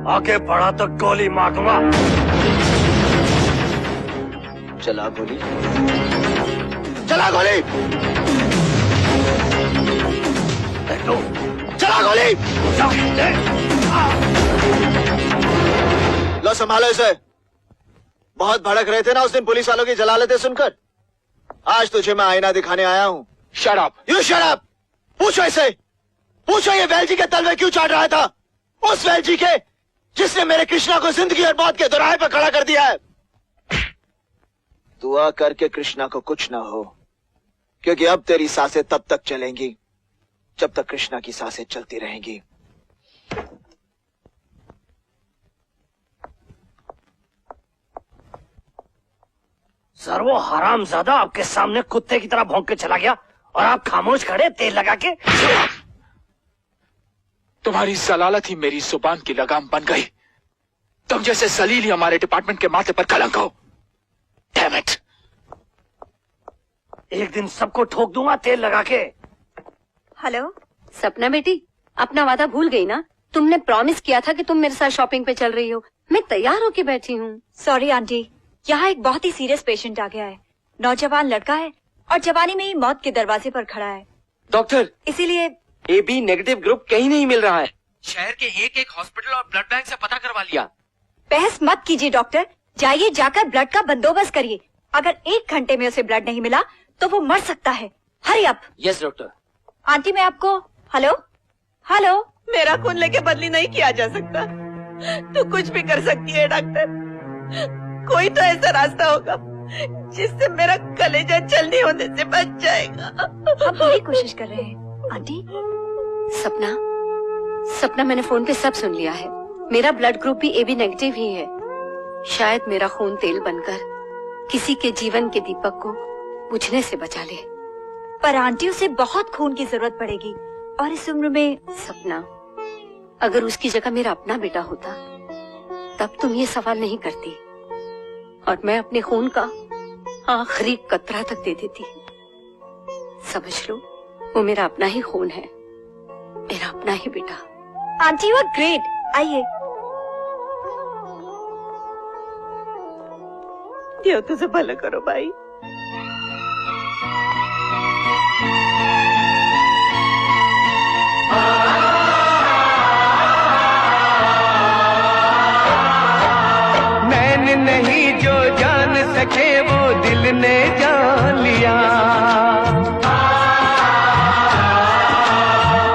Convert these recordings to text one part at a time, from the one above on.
आगे बढ़ा तो गोली मार दूंगा। चला गोली, चला गोली, देख लो, चला गोली। लो संभालो इसे। बहुत भड़क रहे थे ना उस दिन पुलिस वालों की जलालतें सुनकर। आज तुझे मैं आईना दिखाने आया हूँ। Shut up. You shut up. पूछो इसे, पूछो ये वेलजी के तलवे क्यों चाट रहा था, उस वेलजी के जिसने मेरे कृष्णा को जिंदगी और मौत के दोराहे पर खड़ा कर दिया है। दुआ करके कृष्णा को कुछ ना हो, क्योंकि अब तेरी सांसें तब तक चलेंगी जब तक कृष्णा की सांसें चलती रहेंगी। सर वो हरामजादा आपके सामने कुत्ते की तरह भौंक के चला गया और आप खामोश खड़े तेल लगा के। तुम्हारी जलालत ही मेरी जुबान की लगाम बन गई। तुम जैसे जलील ही हमारे डिपार्टमेंट के माथे पर कलंक हो। Damn it. एक दिन सबको ठोक दूंगा तेल लगा के। हेलो सपना बेटी, अपना वादा भूल गई ना? तुमने प्रॉमिस किया था कि तुम मेरे साथ शॉपिंग पे चल रही हो। मैं तैयार होके बैठी हूँ। सॉरी आंटी, यहाँ एक बहुत ही सीरियस पेशेंट आ गया है। नौजवान लड़का है और जवानी में ही मौत के दरवाजे पर खड़ा है। डॉक्टर, इसीलिए AB नेगेटिव ग्रुप कहीं नहीं मिल रहा है। शहर के एक हॉस्पिटल और ब्लड बैंक से पता करवा लिया। बहस मत कीजिए डॉक्टर, जाइए जाकर ब्लड का बंदोबस्त करिए। अगर 1 घंटे में उसे ब्लड नहीं मिला तो वो मर सकता है। Hurry up. Yes doctor. Aunty मैं आपको हेलो हेलो। मेरा खून लेके बदली नहीं किया जा सकता। तू कुछ भी कर सकती है डॉक्टर। कोई तो ऐसा रास्ता होगा जिससे मेरा कलेजा जल्दी होने से बच जाएगा। हम पूरी कोशिश कर रहे हैं आंटी। सपना मैंने फोन पे सब सुन लिया है। मेरा ब्लड ग्रुप भी AB नेगेटिव ही है। शायद मेरा खून तेल बनकर किसी के जीवन के दीपक को बुझने से बचा ले। पर आंटी उसे बहुत खून की जरूरत पड़ेगी और इस उम्र में। सपना, अगर उसकी जगह मेरा अपना बेटा होता तब तुम ये सवाल नहीं करती और मैं अपने खून का आखिरी कतरा तक दे देती। समझ लो, वो मेरा अपना ही खून है, मेरा अपना ही बेटा। Aunty you are great. आइए। देव तुझे भला करो भाई। नैन नहीं जो जान सके वो दिल ने जान लिया।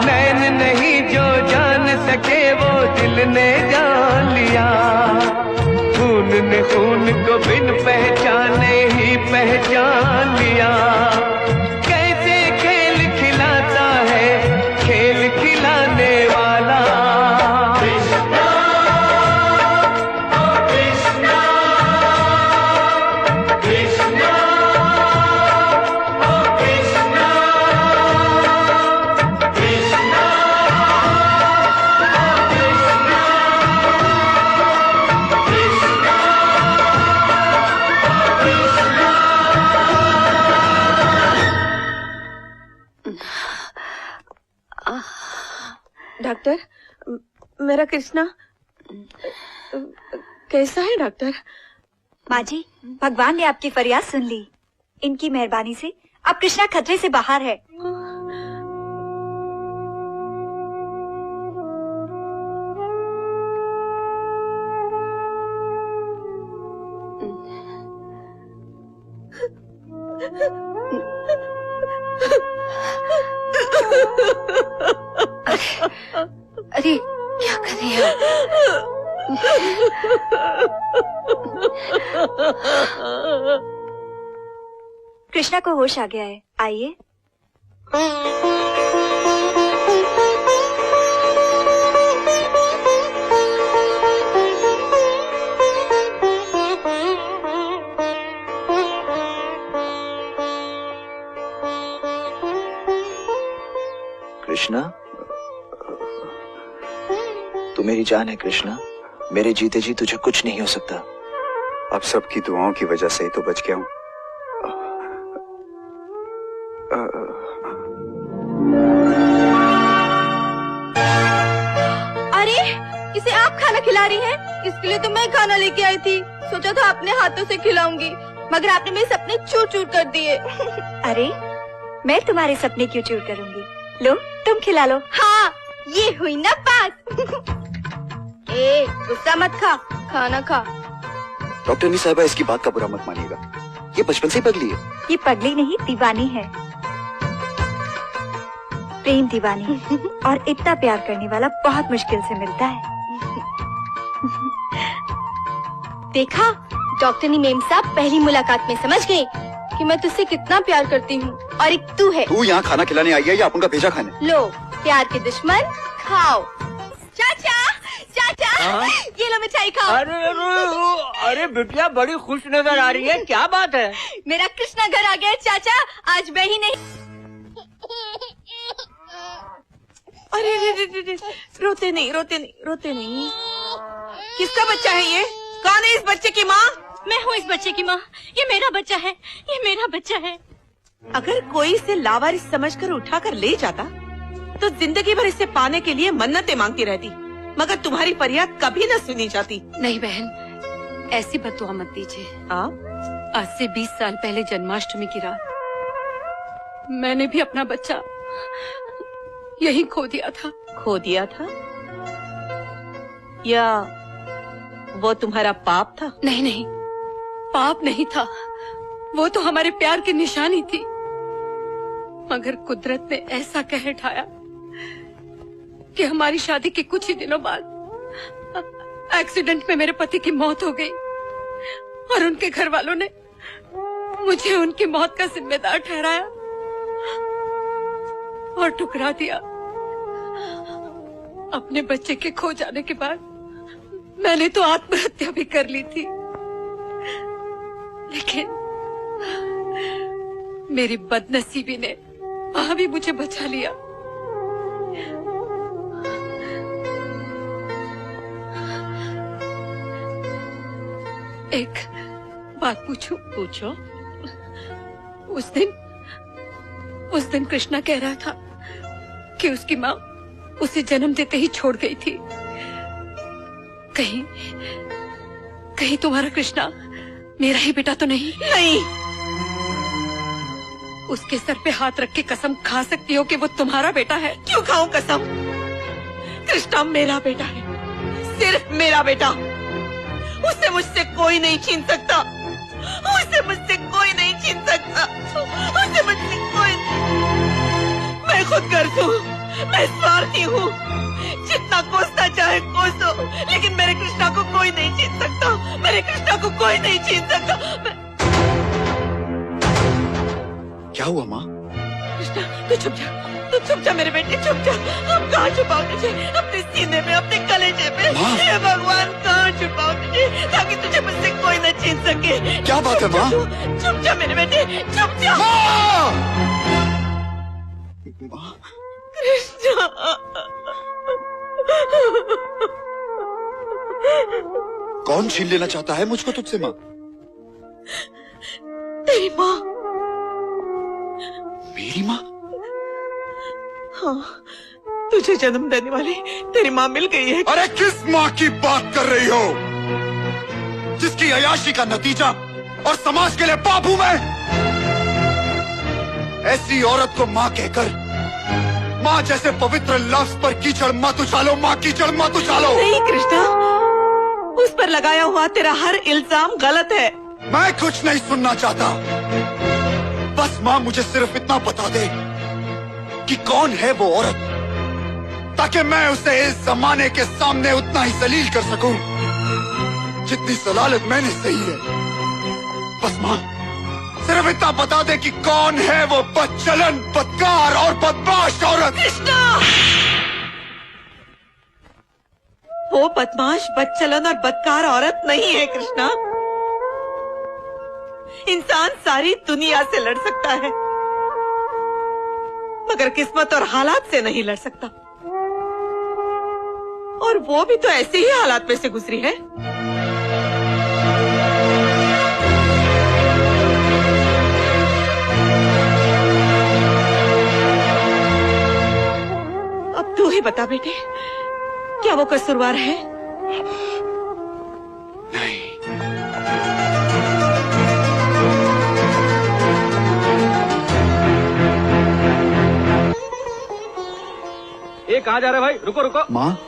नैन नहीं जो जान सके वो दिल ने जान लिया। खून ने खून को बिन पहचाने ही पहचान लिया। कैसे खेल खिलाता है खेल खिलाने वाला। डॉक्टर, मेरा कृष्णा कैसा है डॉक्टर? माँ जी, भगवान ने आपकी फरियाद सुन ली। इनकी मेहरबानी से अब कृष्णा खतरे से बाहर है। अरे क्या कर रही है? कृष्णा को होश आ गया है, आइए। कृष्णा, तू मेरी जान है कृष्णा। मेरे जीते जी तुझे कुछ नहीं हो सकता। आप सबकी दुआओं की वजह से ही तो बच गया हूं। अरे इसे आप खाना खिला रही हैं? इसके लिए तो मैं खाना लेके आई थी। सोचा था अपने हाथों से खिलाऊंगी, मगर आपने मेरे सपने चूर चूर कर दिए। अरे मैं तुम्हारे सपने क्यों चूर करूंगी? लो तुम खिला लो। हाँ, ये हुई ना बात। ए, गुस्सा मत खा, खाना खा। डॉक्टर नी साहिबा, इसकी बात का बुरा मत मानिएगा, ये बचपन से पगली है। ये पगली नहीं दीवानी है, प्रेम दीवानी। और इतना प्यार करने वाला बहुत मुश्किल से मिलता है। देखा, डॉक्टरनी मेम साहब पहली मुलाकात में समझ गए कि मैं तुझसे कितना प्यार करती हूँ। और एक तू है। तू यहाँ खाना खिलाने आई है या अपन का भेजा खाने? लो, प्यार के दुश्मन खाओ। चाचा, चाचा, ये लो मिठाई खाओ। अरे बिटिया बड़ी खुश नजर आ रही है, क्या बात है? मेरा कृष्णा घर आ गया चाचा, आज मैं ही नहीं। अरे रे, रोते नहीं, रोते नहीं, रोते नहीं। किसका बच्चा है ये? कौन है इस बच्चे की माँ? मैं हूँ इस बच्चे की माँ। ये मेरा बच्चा है, ये मेरा बच्चा है। अगर कोई इसे लावारिस समझकर उठाकर ले जाता तो जिंदगी भर इसे पाने के लिए मन्नतें मांगती रहती, मगर तुम्हारी फरियाद कभी न सुनी जाती। नहीं बहन, ऐसी बददुआ मत दीजिए। आज से 20 साल पहले जन्माष्टमी की रात मैंने भी अपना बच्चा यही खो दिया था। खो दिया था या वो तुम्हारा पाप था? नहीं नहीं, पाप नहीं था, वो तो हमारे प्यार की निशानी थी। मगर कुदरत ने ऐसा कहर ढाया कि हमारी शादी के कुछ ही दिनों बाद एक्सीडेंट में मेरे पति की मौत हो गई और उनके घर वालों ने मुझे उनकी मौत का जिम्मेदार ठहराया और ठुकरा दिया। अपने बच्चे के खो जाने के बाद मैंने तो आत्महत्या भी कर ली थी, लेकिन मेरी बदनसीबी ने वहां भी मुझे बचा लिया। एक बात पूछूं? पूछो। उस दिन कृष्णा कह रहा था कि उसकी माँ उसे जन्म देते ही छोड़ गई थी। कहीं तुम्हारा कृष्णा मेरा ही बेटा तो नहीं? नहीं। उसके सर पे हाथ रख के कसम खा सकती हो कि वो तुम्हारा बेटा है? क्यों खाऊं कसम? कृष्णा मेरा बेटा है, सिर्फ मेरा बेटा। उसे मुझसे कोई नहीं छीन सकता, उसे मुझसे कोई नहीं छीन सकता, उसे मुझसे कोई। मैं खुद गर्ज हूँ, मैं स्वार्थी हूँ, जितना कोसना चाहे कोसो, लेकिन मेरे कृष्णा को कोई नहीं छीन सकता, मेरे कृष्णा को कोई नहीं छीन सकता। क्या हुआ माँ? कृष्णा तू चुप जा, तू चुप जा मेरे बेटे, चुप जा। हम कहाँ छुपाओ तुझे? अपने सीने में, अपने कलेजे में। हे भगवान, कहाँ छुपाओ तुझे ताकि तुझे मुझसे कोई न छीन सके? क्या बात है माँ? चुप जा मेरे बेटे, चुप जा। कृष्णा, कौन छीन लेना चाहता है मुझको तुझसे माँ? तेरी माँ। मेरी माँ? हाँ, तुझे जन्म देने वाली तेरी माँ मिल गई है। अरे किस माँ की बात कर रही हो, जिसकी अयाशी का नतीजा और समाज के लिए पाप हूं मैं? ऐसी औरत को माँ कहकर माँ जैसे पवित्र लफ्ज पर कीचड़ मत उछालो, माँ कीचड़ मत उछालो। नहीं कृष्णा, उस पर लगाया हुआ तेरा हर इल्जाम गलत है। मैं कुछ नहीं सुनना चाहता, बस माँ मुझे सिर्फ इतना बता दे कि कौन है वो औरत, ताकि मैं उसे इस जमाने के सामने उतना ही जलील कर सकूं जितनी जलालत मैंने सही है। बस माँ सिर्फ इतना बता दे कि कौन है वो बदचलन, बदकार और बदमाश औरत। कृष्णा, वो बदमाश, बदचलन और बदकार औरत नहीं है कृष्णा। इंसान सारी दुनिया से लड़ सकता है, मगर किस्मत और हालात से नहीं लड़ सकता। और वो भी तो ऐसे ही हालात में से गुजरी है। अब तू ही बता बेटे, क्या वो कसूरवार है? ए कहाँ जा रहे भाई? रुको रुको। माँ,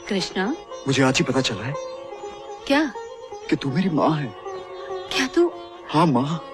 कृष्णा, मुझे आज ही पता चला है क्या? कि तू मेरी माँ है। क्या तू? हाँ माँ,